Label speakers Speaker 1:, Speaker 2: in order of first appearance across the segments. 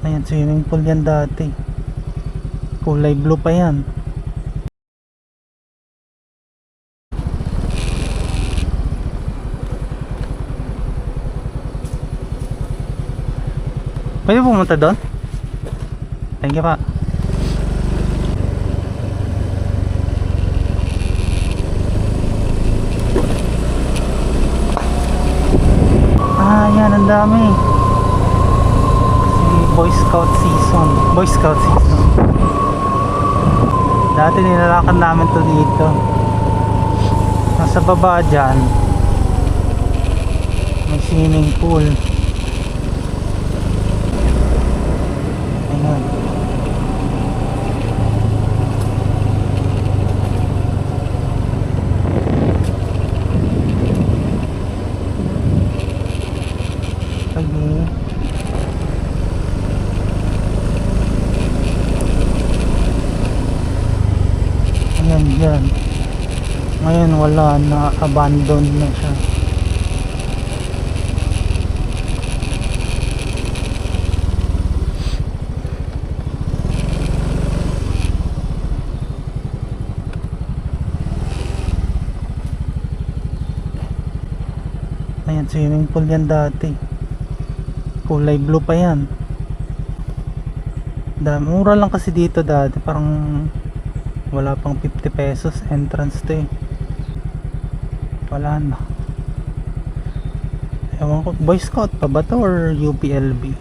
Speaker 1: Ayan, swimming pool yan dati. Kulay blue pa yan. Pwede pumunta doon? Thank you pa. Yan, ang dami. Boy Scout season. Boy Scout season. Dati nilalakad namin to dito. Nasa baba dyan may swimming pool. Ayan. Yan. Ngayon wala na, abandon na siya. Ayan, swimming pool yan dati. Kulay blue pa yan. Mura lang kasi dito dati, parang wala pang 50 pesos entrance to eh. Wala na. Ewan ko, Boy Scout pa ba to or UPLB?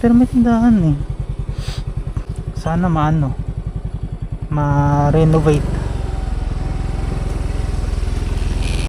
Speaker 1: Pero may tindahan eh. Sana ma-renovate.